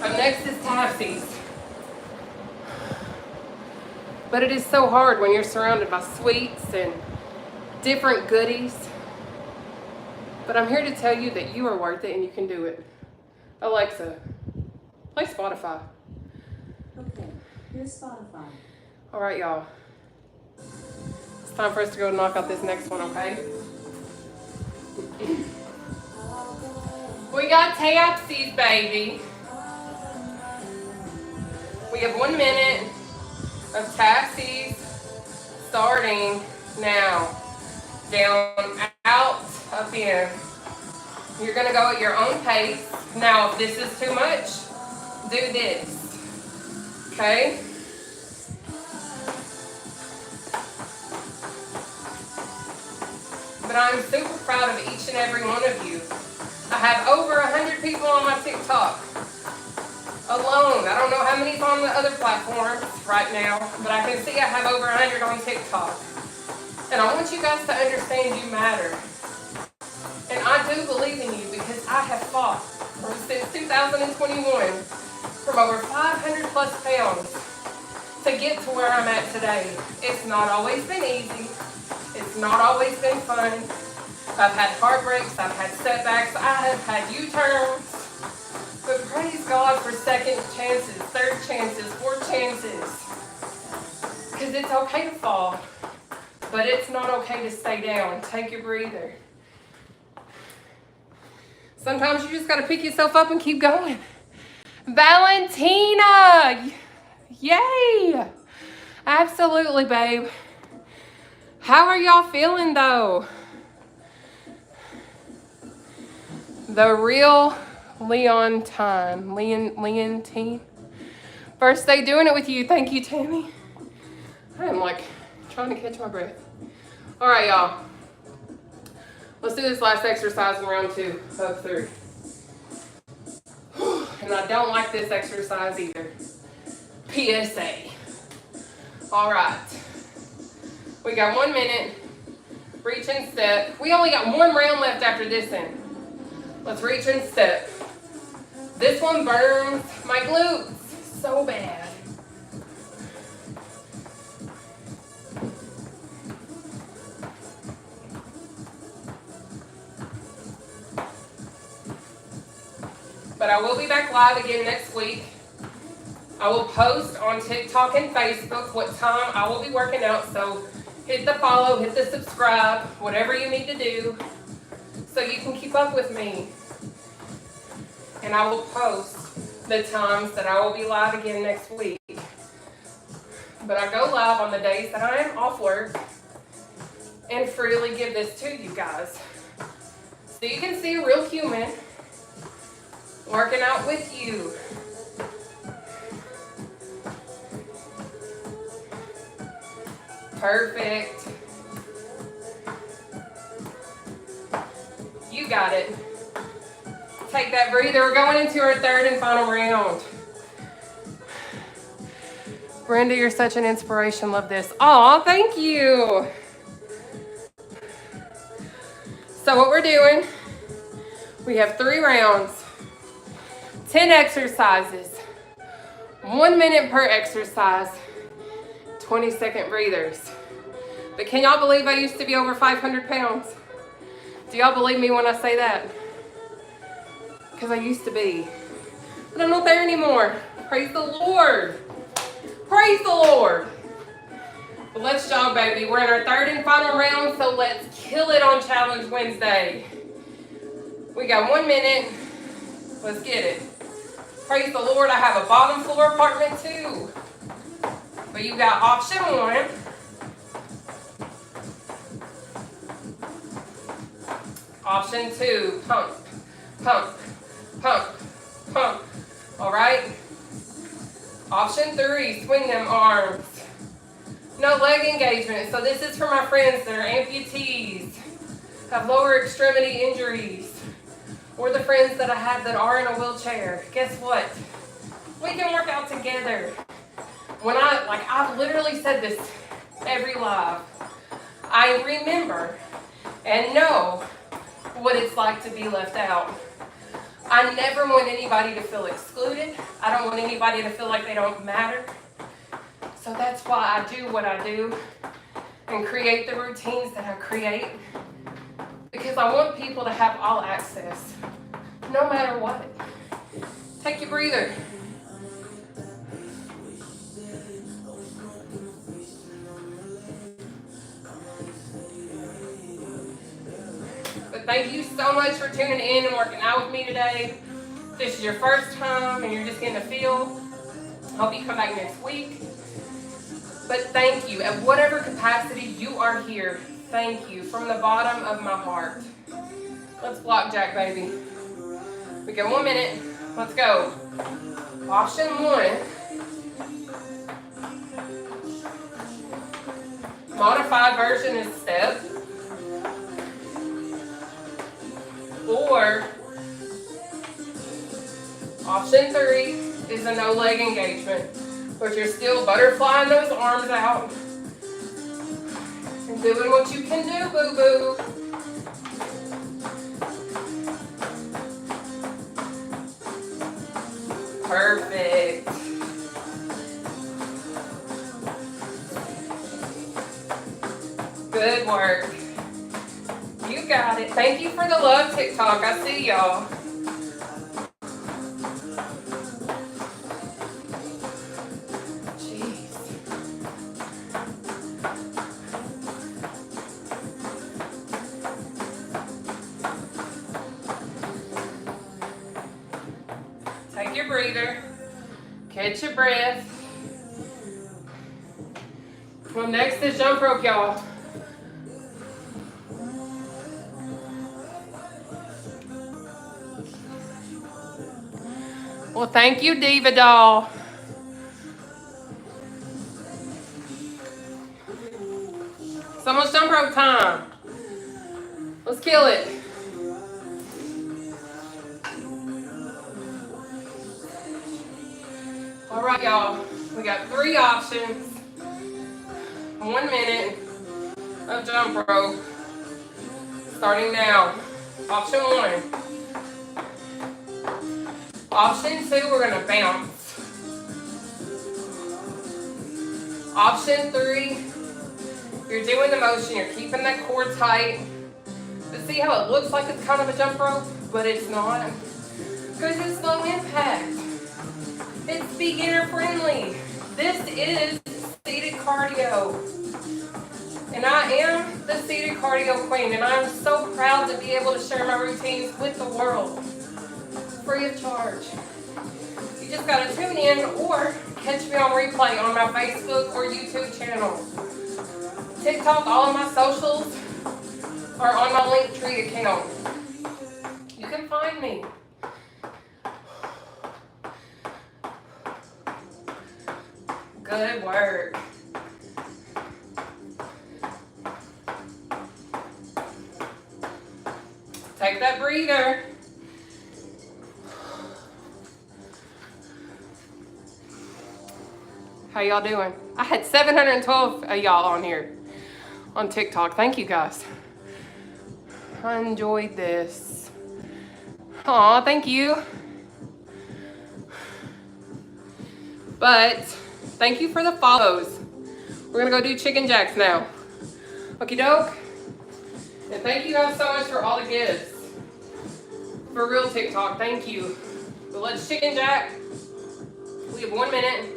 Up next is taxis. But it is so hard when you're surrounded by sweets and different goodies. But I'm here to tell you that you are worth it and you can do it. Alexa, play Spotify. Okay, here's Spotify. All right, y'all. It's time for us to go knock out this next one, okay? We got taxis, baby. We have 1 minute of taxis starting now. Down, out, up in. You're gonna go at your own pace. Now, if this is too much, do this. Okay? But I'm super proud of each and every one of you. I have over 100 people on my TikTok alone. I don't know how many's on the other platforms right now, but I can see I have over 100 on TikTok. And I want you guys to understand you matter. And I do believe in you because I have fought since 2021 from over 500 plus pounds to get to where I'm at today. It's not always been easy. It's not always been fun. I've had heartbreaks, I've had setbacks, I have had U-turns. But praise God for second chances, third chances, fourth chances. Because it's okay to fall, but it's not okay to stay down. Take your breather. Sometimes you just got to pick yourself up and keep going. Valentina! Yay! Absolutely, babe. How are y'all feeling though? The real Leontine. Leontine. First day doing it with you. Thank you, Tammy. I'm like trying to catch my breath. All right, y'all. Let's do this last exercise in round 2 of 3. And I don't like this exercise either. PSA. All right. We got 1 minute. Reach and step. We only got 1 round left after this one. Let's reach and step. This one burns my glutes so bad. But I will be back live again next week. I will post on TikTok and Facebook what time I will be working out, so hit the follow, hit the subscribe, whatever you need to do so you can keep up with me. And I will post the times that I will be live again next week. But I go live on the days that I am off work and freely give this to you guys. So you can see a real human working out with you. Perfect. You got it. Take that breather. We're going into our third and final round. Brenda, you're such an inspiration. Love this. Aw, thank you. So what we're doing, we have 3 rounds, 10 exercises, 1 minute per exercise, 20-second breathers. But can y'all believe I used to be over 500 pounds? Do y'all believe me when I say that? Because I used to be. But I'm not there anymore. Praise the Lord. Praise the Lord. But let's jog, baby. We're in our third and final round, so let's kill it on Challenge Wednesday. We got 1 minute. Let's get it. Praise the Lord. I have a bottom floor apartment too. But you got option 1. Option 2, pump, pump, pump, pump. All right. Option 3, swing them arms. No leg engagement. So this is for my friends that are amputees, have lower extremity injuries, or the friends that I have that are in a wheelchair. Guess what? We can work out together. I've literally said this every live. I remember and know what it's like to be left out. I never want anybody to feel excluded. I don't want anybody to feel like they don't matter. So that's why I do what I do and create the routines that I create, because I want people to have all access, no matter what. Take your breather. But thank you so much for tuning in and working out with me today. If this is your first time and you're just getting a feel, I hope you come back next week. But thank you. At whatever capacity you are here, thank you from the bottom of my heart. Let's block jack, baby. We got 1 minute. Let's go. Option 1. Modified version is step. Or option 3 is a no leg engagement, but you're still butterflying those arms out and doing what you can do, boo-boo. Perfect. Good work. You got it. Thank you for the love, TikTok. I see y'all. Take your breather. Catch your breath. Well, next is jump rope, y'all. Well, thank you, Diva Doll. It's almost jump rope time. Let's kill it. All right, y'all. We got 3 options. 1 minute of jump rope. Starting now. Option 1. Option 2, we're going to bounce. Option 3, you're doing the motion, you're keeping that core tight. But see how it looks like it's kind of a jump rope, but it's not? Because it's low impact. It's beginner friendly. This is seated cardio. And I am the seated cardio queen, and I'm so proud to be able to share my routines with the world. Free of charge. You just gotta tune in or catch me on replay on my Facebook or YouTube channel. TikTok, all of my socials are on my Linktree account. You can find me. Good work. Take Take that breather. How y'all doing? I had 712 of y'all on here on TikTok. Thank you guys. I enjoyed this. Aw, thank you. But thank you for the follows. We're gonna go do chicken jacks now. Okie doke. And thank you guys so much for all the gifts. For real TikTok, thank you. But let's chicken jack. We have 1 minute.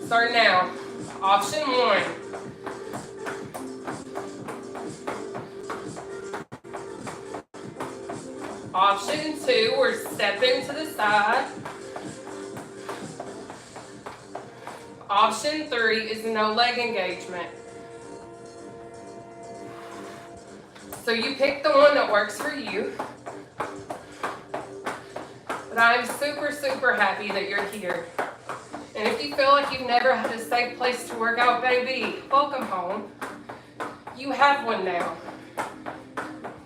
Start now. Option 1. Option 2, we're stepping to the side. Option 3 is no leg engagement. So you pick the one that works for you. But I'm super, super happy that you're here. And if you feel like you've never had a safe place to work out, baby, welcome home. You have one now.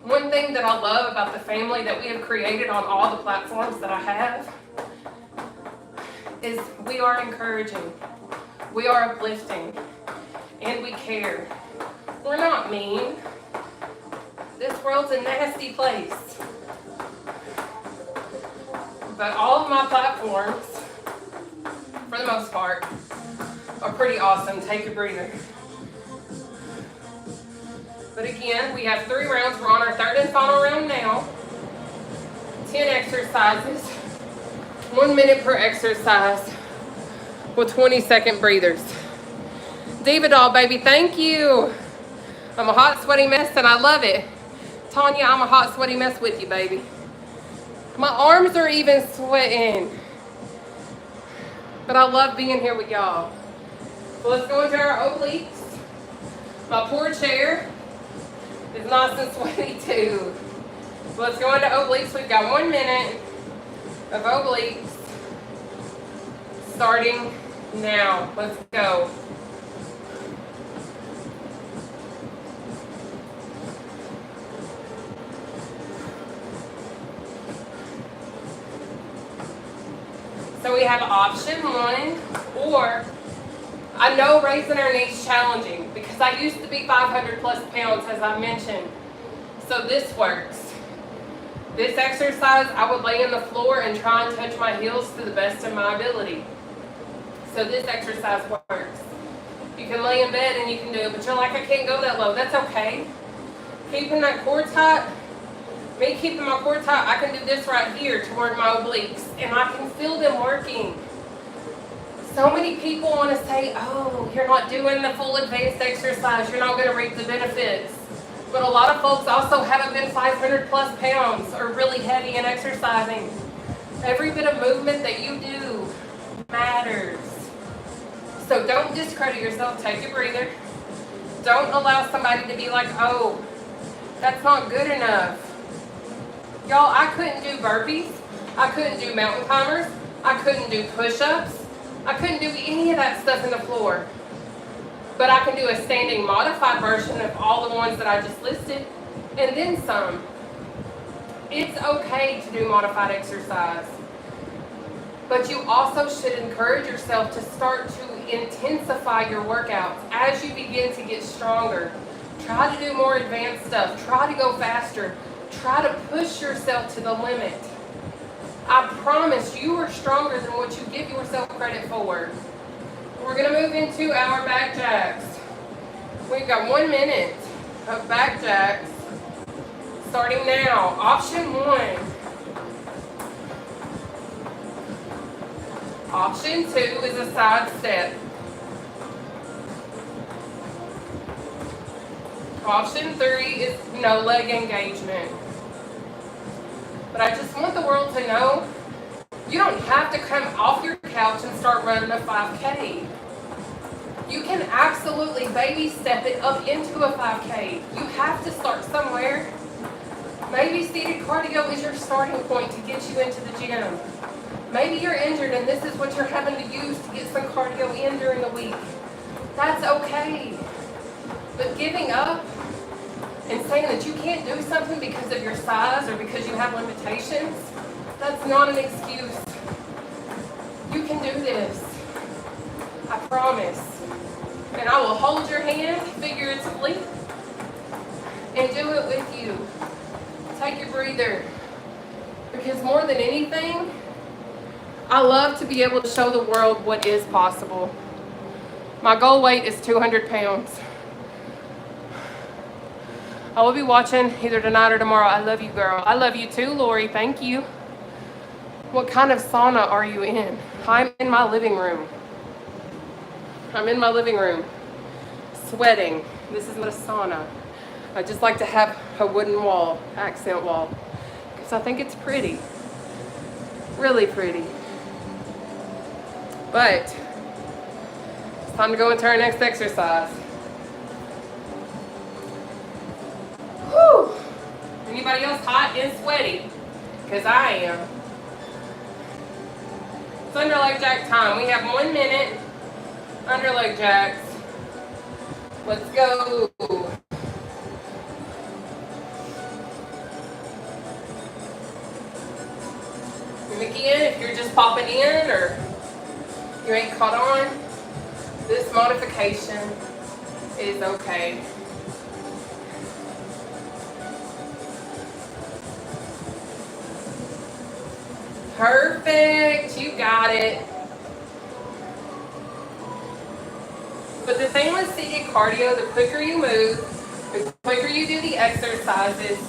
One thing that I love about the family that we have created on all the platforms that I have is we are encouraging, we are uplifting, and we care. We're not mean. This world's a nasty place. But all of my platforms, for the most part, are pretty awesome. Take a breather. But again, we have 3 rounds. We're on our 3rd and final round now. 10 exercises. 1 minute per exercise with 20-second breathers. Diva doll, baby, thank you. I'm a hot, sweaty mess and I love it. Tanya, I'm a hot, sweaty mess with you, baby. My arms are even sweating. But I love being here with y'all. So let's go into our obliques. My poor chair is nice and sweaty too. So let's go into obliques. We've got 1 minute of obliques starting now. Let's go. So we have option 1, or I know raising our knees challenging because I used to be 500 plus pounds, as I mentioned. So this works. This exercise, I would lay on the floor and try and touch my heels to the best of my ability. So this exercise works. You can lay in bed and you can do it, but you're like, I can't go that low. That's okay. Keeping that core tight. Me keeping my core tight, I can do this right here to work my obliques, and I can feel them working. So many people want to say, oh, you're not doing the full advanced exercise, you're not going to reap the benefits. But a lot of folks also haven't been 500 plus pounds or really heavy in exercising. Every bit of movement that you do matters. So don't discredit yourself, take a breather. Don't allow somebody to be like, oh, that's not good enough. Y'all, I couldn't do burpees. I couldn't do mountain climbers. I couldn't do push-ups. I couldn't do any of that stuff in the floor. But I can do a standing modified version of all the ones that I just listed, and then some. It's okay to do modified exercise. But you also should encourage yourself to start to intensify your workouts as you begin to get stronger. Try to do more advanced stuff. Try to go faster. Try to push yourself to the limit. I promise you are stronger than what you give yourself credit for. We're going to move into our back jacks. We've got 1 minute of back jacks starting now. Option 1. Option 2 is a side step. Option 3 is no leg engagement. But I just want the world to know you don't have to come off your couch and start running a 5K. You can absolutely baby step it up into a 5K. You have to start somewhere. Maybe seated cardio is your starting point to get you into the gym. Maybe you're injured and this is what you're having to use to get some cardio in during the week. That's okay. But giving up And saying that you can't do something because of your size or because you have limitations, that's not an excuse. You can do this. I promise. And I will hold your hand figuratively and do it with you. Take your breather. Because more than anything, I love to be able to show the world what is possible. My goal weight is 200 pounds. I will be watching either tonight or tomorrow. I love you, girl. I love you too, Lori. Thank you. What kind of sauna are you in? I'm in my living room. I'm in my living room, sweating. This is not a sauna. I just like to have a wooden wall, accent wall, because I think it's pretty. Really pretty. But it's time to go into our next exercise. Whew. Anybody else hot and sweaty? Because I am. It's under leg jack time. We have 1 minute under leg jacks. Let's go. And again, if you're just popping in or you ain't caught on, this modification is okay. Perfect, you got it. But the thing with seated cardio, the quicker you move, the quicker you do the exercises,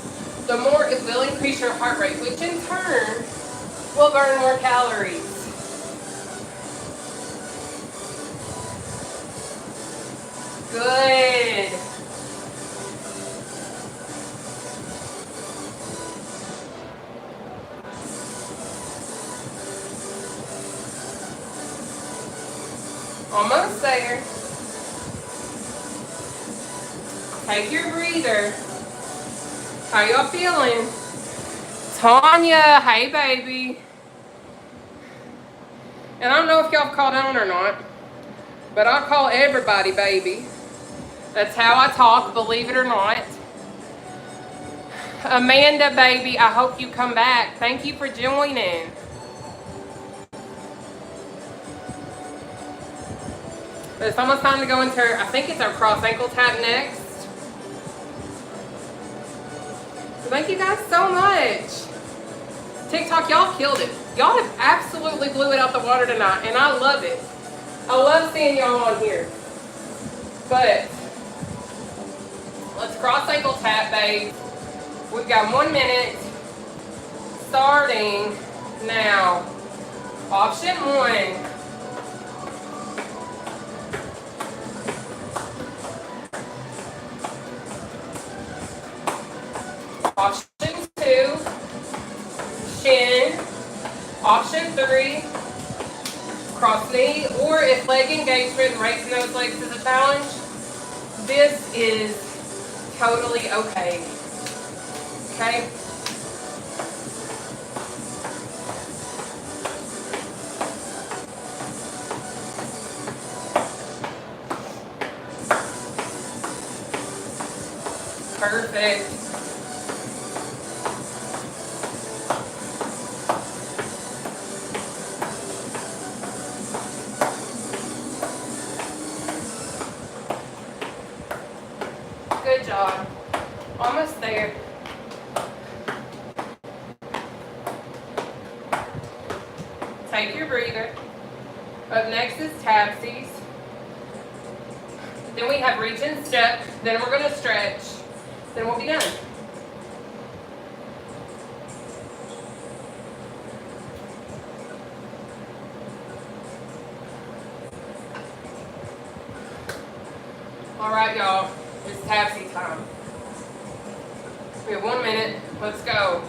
the more it will increase your heart rate, which in turn will burn more calories. Good. Almost there. Take your breather. How y'all feeling? Tanya, hey baby. And I don't know if y'all caught on or not, but I call everybody baby. That's how I talk, believe it or not. Amanda, baby, I hope you come back. Thank you for joining. But it's almost time to go into, I think it's our cross ankle tap next. So thank you guys so much. TikTok, y'all killed it. Y'all have absolutely blew it out the water tonight, and I love it. I love seeing y'all on here. But let's cross ankle tap, babe. We've got 1 minute, starting now. Option 1. Option 2, shin. Option 3, cross knee, or if leg engagement and raising those legs is a challenge, this is totally okay. Okay? Perfect. Good job. Almost there. Take your breather. Up next is tapsies. Then we have reach and step. Then we're going to stretch. Then we'll be done. All right, y'all. It's tapsie time. We have 1 minute. Let's go.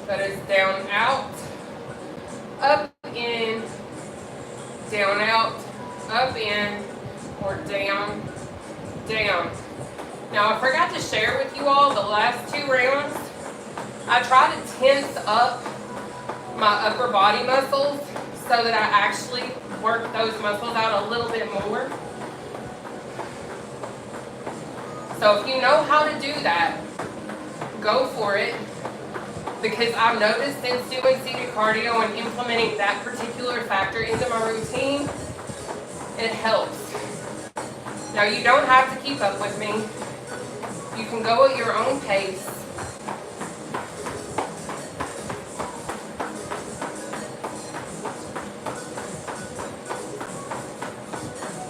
That is down, out, up, in, down, out, up, in, or down, down. Now, I forgot to share with you all the last 2 rounds. I try to tense up my upper body muscles so that I actually work those muscles out a little bit more. So if you know how to do that, go for it. Because I've noticed since doing seated cardio and implementing that particular factor into my routine, it helps. Now you don't have to keep up with me. You can go at your own pace.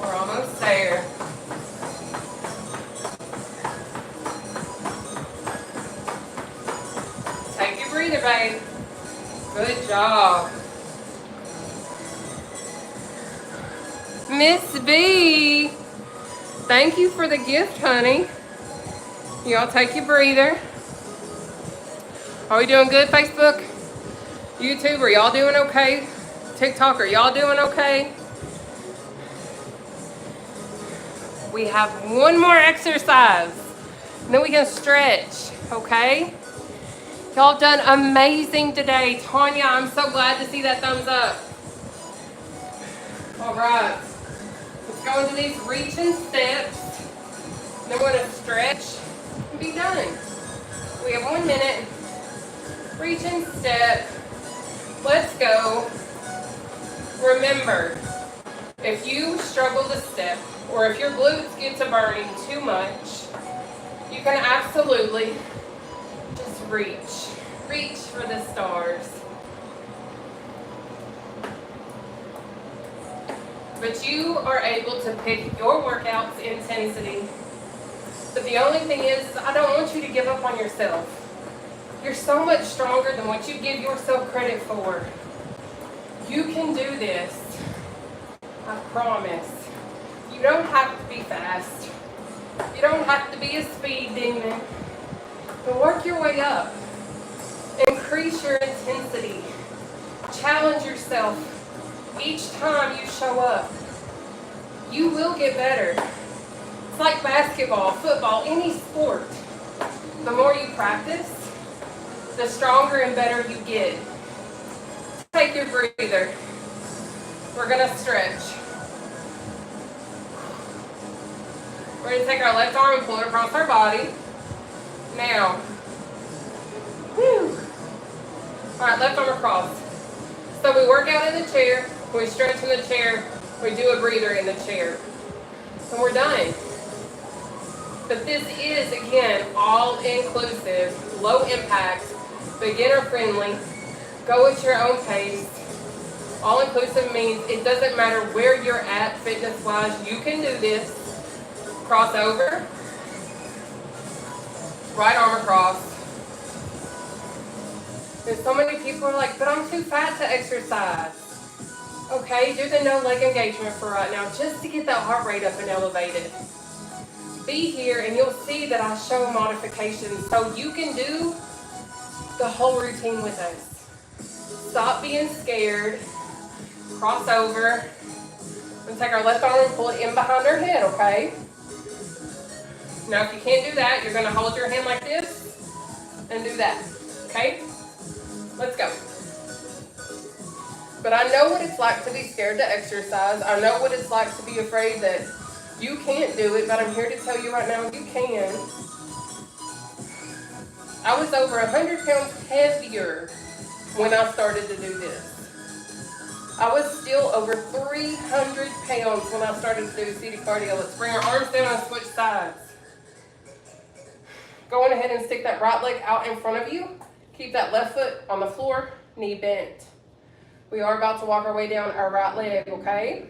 We're almost there. Take your breather, babe. Good job. Miss B, thank you for the gift, honey. Y'all take your breather. Are we doing good, Facebook? YouTube, are y'all doing okay? TikTok, are y'all doing okay? We have one more exercise, and then we can stretch, okay? Y'all done amazing today. Tanya, I'm so glad to see that thumbs up. All right, let's go into these reaching steps. Then we're gonna stretch and be done. We have 1 minute. Reaching step. Let's go. Remember, if you struggle to step, or if your glutes get to burning too much, you can absolutely just reach. Reach for the stars. But you are able to pick your workout's intensity. But the only thing is, I don't want you to give up on yourself. You're so much stronger than what you give yourself credit for. You can do this. I promise. You don't have to be fast. You don't have to be a speed demon. But work your way up. Increase your intensity. Challenge yourself each time you show up. You will get better. It's like basketball, football, any sport. The more you practice, the stronger and better you get. Take your breather. We're gonna stretch. We're gonna take our left arm and pull it across our body. Now, whew. All right, left arm across. So we work out in the chair, we stretch in the chair, we do a breather in the chair. And we're done. But this is, again, all inclusive, low impact, beginner friendly, go at your own pace. All inclusive means it doesn't matter where you're at fitness wise, you can do this. Cross over, right arm across. And so many people are like, but I'm too fat to exercise. Okay, do the no leg engagement for right now, just to get that heart rate up and elevated. Be here and you'll see that I show modifications so you can do the whole routine with us. Stop being scared. Cross over. We'll take our left arm and pull it in behind our head, okay? Now if you can't do that, you're gonna hold your hand like this and do that, okay? Let's go. But I know what it's like to be scared to exercise. I know what it's like to be afraid that you can't do it, but I'm here to tell you right now, you can. I was over 100 pounds heavier when I started to do this. I was still over 300 pounds when I started to do seated cardio. Let's bring our arms down and switch sides. Go on ahead and stick that right leg out in front of you. Keep that left foot on the floor, knee bent. We are about to walk our way down our right leg, okay?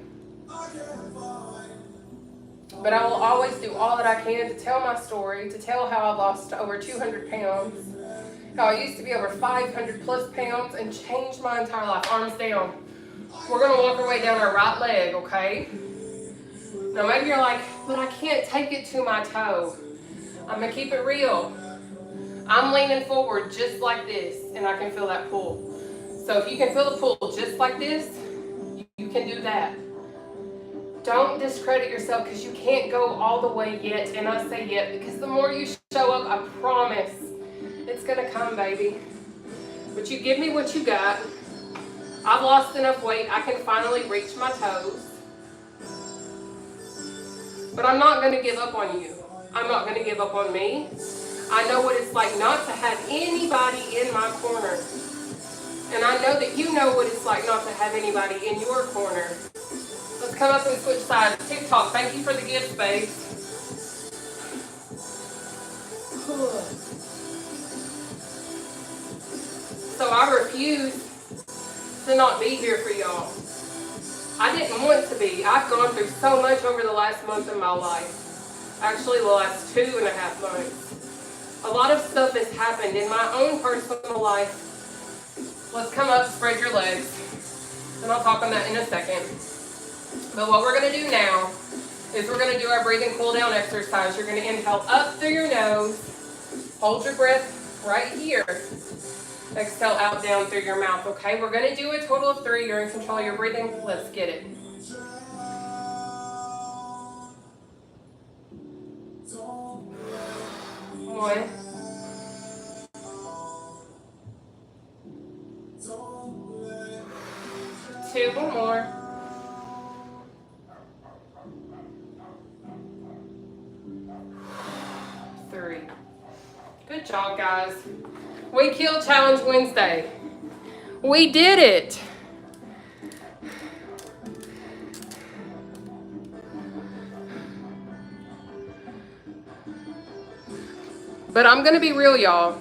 But I will always do all that I can to tell my story, to tell how I lost over 200 pounds, how I used to be over 500 plus pounds and changed my entire life. Arms down. We're gonna walk our way down our right leg, okay? Now maybe you're like, but I can't take it to my toe. I'm gonna keep it real. I'm leaning forward just like this, and I can feel that pull. So if you can feel the pull just like this, you can do that. Don't discredit yourself because you can't go all the way yet, and I say yet because the more you show up, I promise it's gonna come, baby. But you give me what you got. I've lost enough weight, I can finally reach my toes. But I'm not gonna give up on you. I'm not going to give up on me. I know what it's like not to have anybody in my corner. And I know that you know what it's like not to have anybody in your corner. Let's come up and switch sides. TikTok, thank you for the gift, babe. So I refuse to not be here for y'all. I didn't want to be. I've gone through so much over the last month of my life. Actually, the last 2.5 months. A lot of stuff has happened in my own personal life. Let's come up, spread your legs. And I'll talk on that in a second. But what we're going to do now is we're going to do our breathing cool down exercise. You're going to inhale up through your nose. Hold your breath right here. Exhale out down through your mouth, okay? We're going to do a total of 3. You're in control of your breathing. Let's get it. 1. 2, one more. 3. Good job, guys. We killed Challenge Wednesday. We did it. But I'm going to be real, y'all.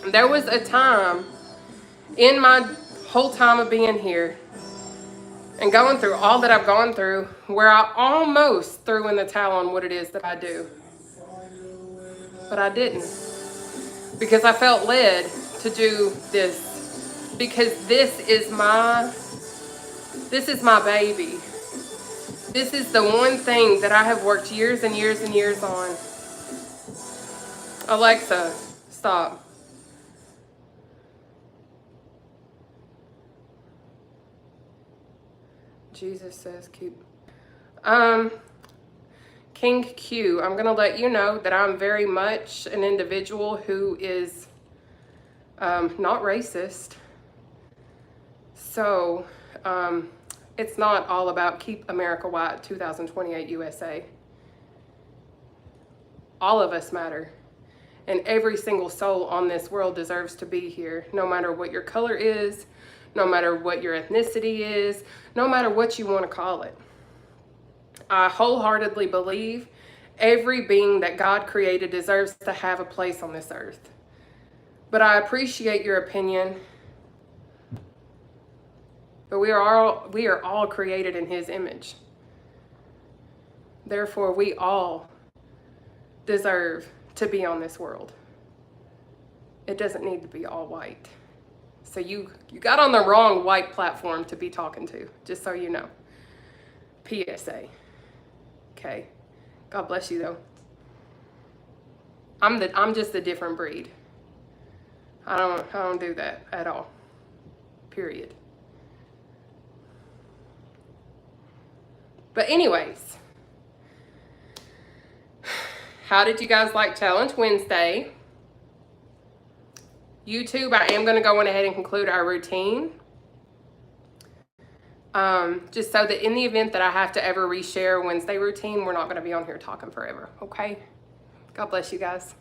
There was a time in my whole time of being here and going through all that I've gone through where I almost threw in the towel on what it is that I do. But I didn't. Because I felt led to do this. Because this is my baby. This is the one thing that I have worked years and years and years on. Alexa, stop. Jesus says keep. King Q, I'm going to let you know that I'm very much an individual who is not racist. So it's not all about Keep America White 2028 USA. All of us matter. And every single soul on this world deserves to be here, no matter what your color is, no matter what your ethnicity is, no matter what you want to call it. I wholeheartedly believe every being that God created deserves to have a place on this earth. But I appreciate your opinion. But we are all created in His image. Therefore, we all deserve to be on this world. It doesn't need to be all white. So you got on the wrong white platform to be talking to, just so you know. PSA. Okay. God bless you though. I'm just a different breed. I don't do that at all. Period. But anyways, how did you guys like Challenge Wednesday? YouTube, I am going to go on ahead and conclude our routine. Just so that in the event that I have to ever reshare Wednesday routine, we're not going to be on here talking forever, okay? God bless you guys.